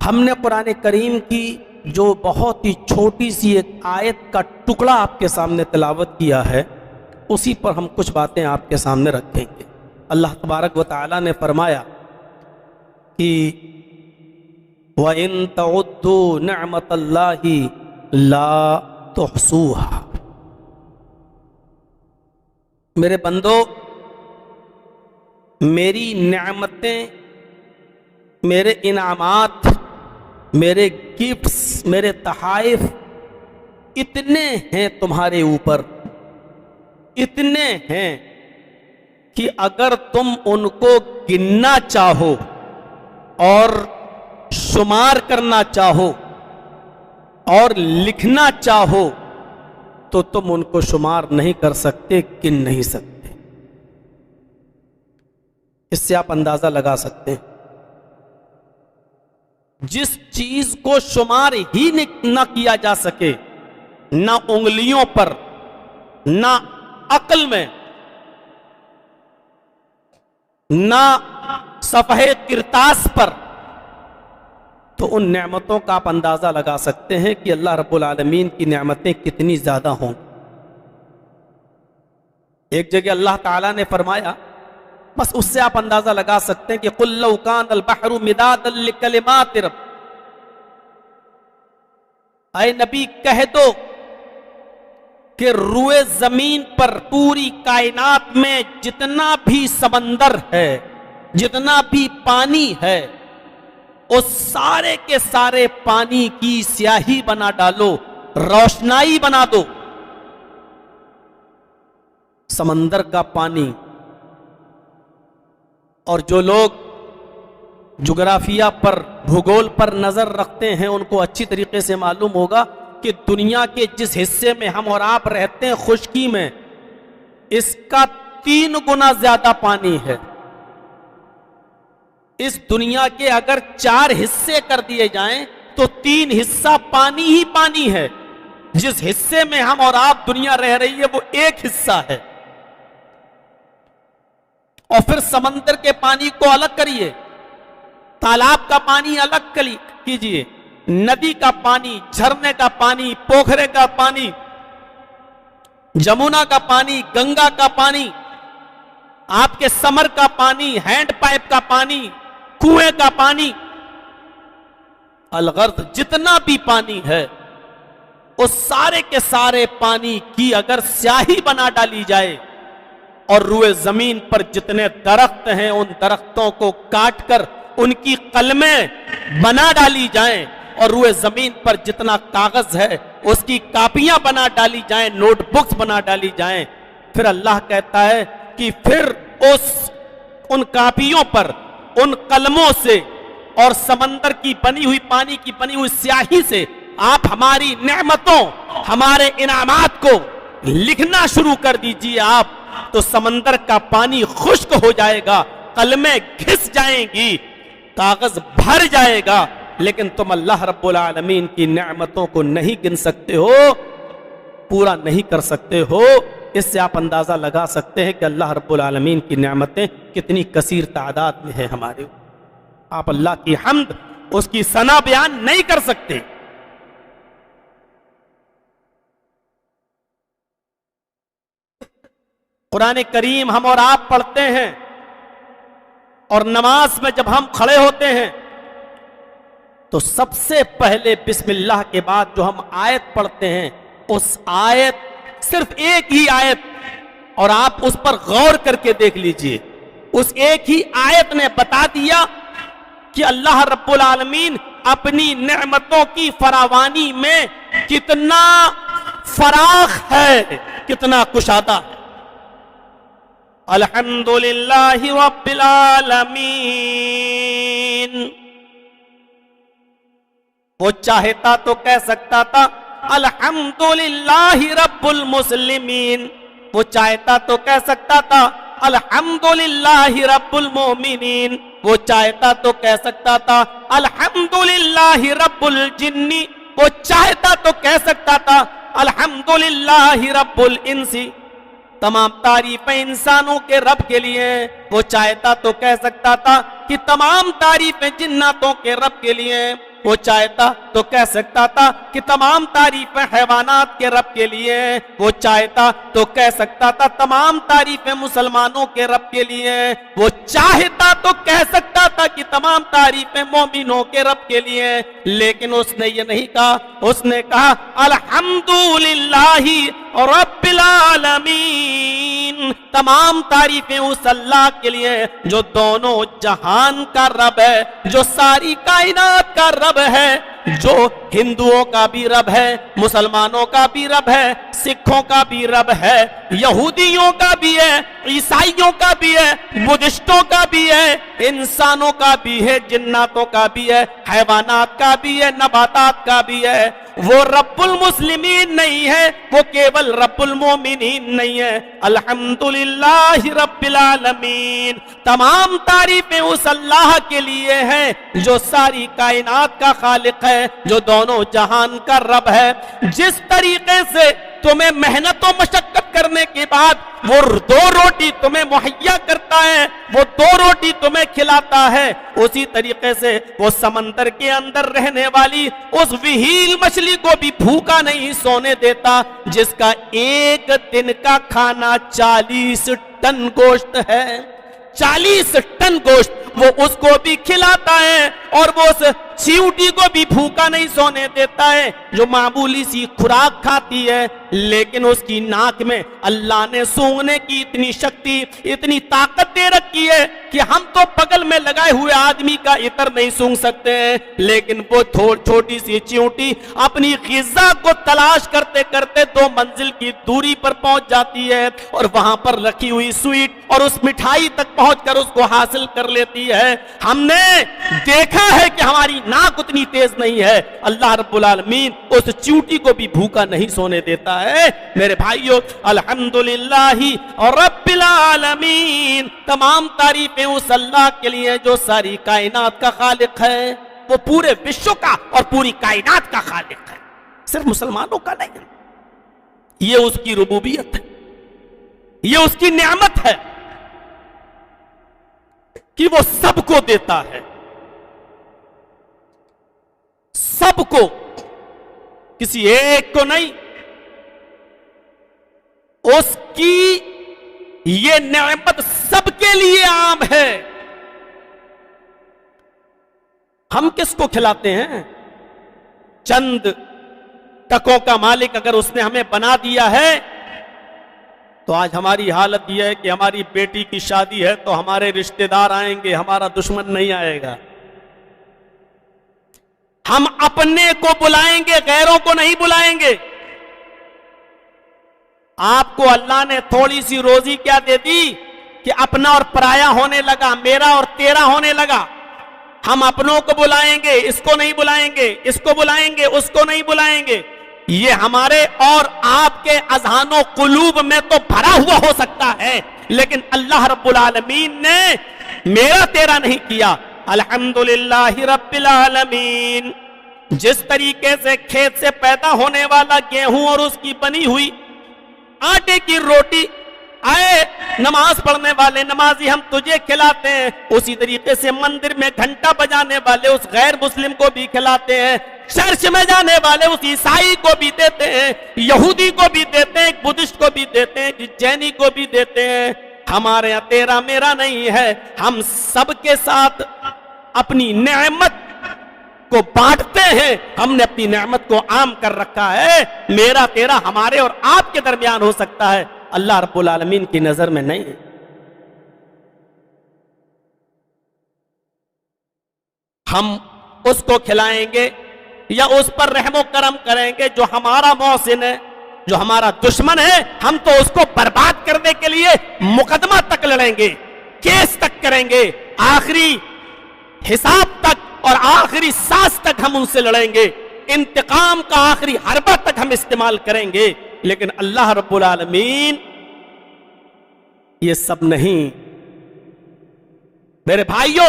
ہم نے قرآن کریم کی جو بہت ہی چھوٹی سی ایک آیت کا ٹکڑا آپ کے سامنے تلاوت کیا ہے، اسی پر ہم کچھ باتیں آپ کے سامنے رکھیں گے۔ اللہ تبارک و تعالیٰ نے فرمایا کہ وَإِن تَعُدُّوا نِعْمَةَ اللَّهِ لَا تُحْصُوهَا۔ میرے بندو، میری نعمتیں، میرے انعامات، میرے گفٹس، میرے تحائف اتنے ہیں تمہارے اوپر، اتنے ہیں کہ اگر تم ان کو گننا چاہو اور شمار کرنا چاہو اور لکھنا چاہو تو تم ان کو شمار نہیں کر سکتے، گن نہیں سکتے۔ اس سے آپ اندازہ لگا سکتے ہیں جس چیز کو شمار ہی نہ کیا جا سکے، نہ انگلیوں پر، نہ عقل میں، نہ صفحے کرتاس پر، تو ان نعمتوں کا آپ اندازہ لگا سکتے ہیں کہ اللہ رب العالمین کی نعمتیں کتنی زیادہ ہوں۔ ایک جگہ اللہ تعالیٰ نے فرمایا، بس اس سے آپ اندازہ لگا سکتے ہیں کہ قُلْ لَوْ كَانَ الْبَحْرُ مِدَادًا لِكَلِمَاتِ رَبِّ، اے نبی کہہ دو کہ روئے زمین پر پوری کائنات میں جتنا بھی سمندر ہے، جتنا بھی پانی ہے، اس سارے کے سارے پانی کی سیاہی بنا ڈالو، روشنائی بنا دو۔ سمندر کا پانی، اور جو لوگ جغرافیہ پر، بھگول پر نظر رکھتے ہیں، ان کو اچھی طریقے سے معلوم ہوگا کہ دنیا کے جس حصے میں ہم اور آپ رہتے ہیں، خشکی میں، اس کا 3 گنا زیادہ پانی ہے۔ اس دنیا کے اگر 4 حصے کر دیے جائیں تو 3 حصہ پانی ہی پانی ہے۔ جس حصے میں ہم اور آپ دنیا رہ رہی ہے وہ 1 حصہ ہے۔ اور پھر سمندر کے پانی کو الگ کریے، تالاب کا پانی الگ کیجئے، ندی کا پانی، جھرنے کا پانی، پوکھرے کا پانی، جمنا کا پانی، گنگا کا پانی، آپ کے سمر کا پانی، ہینڈ پائپ کا پانی، کنویں کا پانی، الغرض جتنا بھی پانی ہے، اس سارے کے سارے پانی کی اگر سیاہی بنا ڈالی جائے اور روئے زمین پر جتنے درخت ہیں ان درختوں کو کاٹ کر ان کی قلمیں بنا ڈالی جائیں، اور روئے زمین پر جتنا کاغذ ہے اس کی کاپیاں بنا ڈالی جائیں، نوٹ بکس بنا ڈالی جائیں، پھر اللہ کہتا ہے کہ پھر ان کاپیوں پر، ان قلموں سے اور سمندر کی بنی ہوئی، پانی کی بنی ہوئی سیاہی سے آپ ہماری نعمتوں، ہمارے انعامات کو لکھنا شروع کر دیجئے آپ، تو سمندر کا پانی خشک ہو جائے گا، قلمیں گھس جائیں گی، کاغذ بھر جائے گا، لیکن تم اللہ رب العالمین کی نعمتوں کو نہیں گن سکتے ہو، پورا نہیں کر سکتے ہو۔ اس سے آپ اندازہ لگا سکتے ہیں کہ اللہ رب العالمین کی نعمتیں کتنی کثیر تعداد میں ہیں ہمارے۔ آپ اللہ کی حمد، اس کی ثنا بیان نہیں کر سکتے۔ قرآن کریم ہم اور آپ پڑھتے ہیں، اور نماز میں جب ہم کھڑے ہوتے ہیں تو سب سے پہلے بسم اللہ کے بعد جو ہم آیت پڑھتے ہیں، اس آیت، صرف ایک ہی آیت، اور آپ اس پر غور کر کے دیکھ لیجئے، اس ایک ہی آیت نے بتا دیا کہ اللہ رب العالمین اپنی نعمتوں کی فراوانی میں کتنا فراخ ہے، کتنا کشادہ ہے۔ الحمدللہ رب العالمین، وہ چاہتا تو کہہ سکتا تھا الحمدللہ رب المسلمین، وہ چاہتا تو کہہ سکتا تھا الحمدللہ رب المومنین، وہ چاہتا تو کہہ سکتا تھا الحمدللہ رب الجن، وہ چاہتا تو کہہ سکتا تھا الحمدللہ رب الانس۔ تمام تعریفیں انسانوں کے رب کے لیے، وہ چاہتا تو کہہ سکتا تھا کہ تمام تعریفیں جناتوں کے رب کے لیے ہیں، وہ چاہتا تو کہہ سکتا تھا کہ تمام تعریفیں حیوانات کے رب کے لیے ہیں، وہ چاہتا تو کہہ سکتا تھا تمام تعریفیں مسلمانوں کے رب کے لیے ہیں، وہ چاہتا تو کہہ سکتا تھا کہ تمام تعریفیں مومنوں کے رب کے لیے ہیں، لیکن اس نے یہ نہیں کہا، اس نے کہا الحمدللہ رب العالمین، تمام تعریفیں اس اللہ کے لیے جو دونوں جہان کا رب ہے، جو ساری کائنات کا رب ہے، جو ہندوؤں کا بھی رب ہے، مسلمانوں کا بھی رب ہے، سکھوں کا بھی رب ہے، یہودیوں کا بھی ہے، عیسائیوں کا بھی ہے، بدھسٹوں کا بھی ہے، انسانوں کا بھی ہے، جناتوں کا بھی ہے، حیوانات کا بھی ہے، نباتات کا بھی ہے۔ وہ رب المسلمین نہیں ہے، وہ کیول رب المومنین نہیں ہے۔ الحمدللہ رب العالمین، تمام تعریفیں اس اللہ کے لیے ہیں جو ساری کائنات کا خالق ہے، جو دونوں جہان کا رب ہے۔ جس طریقے سے تمہیں محنت و مشقت کرنے کے بعد وہ دو روٹی تمہیں مہیا کرتا ہے، وہ دو روٹی تمہیں کھلاتا ہے، اسی طریقے سے وہ سمندر کے اندر رہنے والی اس وہیل مچھلی کو بھی بھوکا نہیں سونے دیتا، جس کا ایک دن کا کھانا 40 ٹن گوشت ہے۔ 40 ٹن گوشت وہ اس کو بھی کھلاتا ہے، اور وہ اس چیونٹی کو بھی بھوکا نہیں سونے دیتا ہے جو معمولی سی خوراک کھاتی ہے، لیکن اس کی ناک میں اللہ نے سونگنے کی اتنی شکتی، اتنی طاقت دے رکھی ہے کہ ہم تو بغل میں لگائے ہوئے آدمی کا عطر نہیں سونگ سکتے ہیں، لیکن وہ چھوٹی سی چیونٹی اپنی غذا کو تلاش کرتے کرتے 2 منزل کی دوری پر پہنچ جاتی ہے، اور وہاں پر رکھی ہوئی سویٹ اور اس مٹھائی تک پہنچ کر اس کو حاصل کر لیتی ہے۔ ہم نے دیکھا ہے کہ ہماری ناک اتنی تیز نہیں ہے، اللہ رب العالمین اس چیونٹی کو بھی بھوکا نہیں سونے دیتا ہے۔ میرے بھائیو، الحمدللہ رب العالمین، تمام تعریفیں اس اللہ کے لیے جو ساری کائنات کا خالق ہے، وہ پورے وشو کا اور پوری کائنات کا خالق ہے، صرف مسلمانوں کا نہیں۔ یہ اس کی ربوبیت ہے، یہ اس کی نعمت ہے کہ وہ سب کو دیتا ہے، سب کو، کسی ایک کو نہیں۔ اس کی یہ نعمت سب کے لیے عام ہے۔ ہم کس کو کھلاتے ہیں؟ چند ٹکوں کا مالک اگر اس نے ہمیں بنا دیا ہے تو آج ہماری حالت یہ ہے کہ ہماری بیٹی کی شادی ہے تو ہمارے رشتہ دار آئیں گے، ہمارا دشمن نہیں آئے گا۔ ہم اپنے کو بلائیں گے، غیروں کو نہیں بلائیں گے۔ آپ کو اللہ نے تھوڑی سی روزی کیا دے دی کہ اپنا اور پرایا ہونے لگا، میرا اور تیرا ہونے لگا۔ ہم اپنوں کو بلائیں گے، اس کو نہیں بلائیں گے، اس کو بلائیں گے، اس کو نہیں بلائیں گے۔ یہ ہمارے اور آپ کے اذہان و قلوب میں تو بھرا ہوا ہو سکتا ہے، لیکن اللہ رب العالمین نے میرا تیرا نہیں کیا۔ الحمدللہ رب العالمین، جس طریقے سے کھیت سے پیدا ہونے والا گیہوں اور اس کی بنی ہوئی آٹے کی روٹی آئے نماز پڑھنے والے نمازی ہم تجھے کھلاتے ہیں، اسی طریقے سے مندر میں گھنٹا بجانے والے اس غیر مسلم کو بھی کھلاتے ہیں، چرچ میں جانے والے اس عیسائی کو بھی دیتے ہیں، یہودی کو بھی دیتے ہیں، بدھسٹ کو بھی دیتے ہیں، جینی کو بھی دیتے ہیں۔ ہمارے یہاں تیرا میرا نہیں ہے، ہم سب کے ساتھ اپنی نعمت کو بانٹتے ہیں، ہم نے اپنی نعمت کو عام کر رکھا ہے۔ میرا تیرا ہمارے اور آپ کے درمیان ہو سکتا ہے، اللہ رب العالمین کی نظر میں نہیں۔ ہم اس کو کھلائیں گے یا اس پر رحم و کرم کریں گے جو ہمارا محسن ہے، جو ہمارا دشمن ہے ہم تو اس کو برباد کرنے کے لیے مقدمہ تک لڑیں گے، کیس تک کریں گے، آخری حساب تک اور آخری سانس تک ہم ان سے لڑیں گے، انتقام کا آخری حربہ تک ہم استعمال کریں گے۔ لیکن اللہ رب العالمین یہ سب نہیں۔ میرے بھائیوں،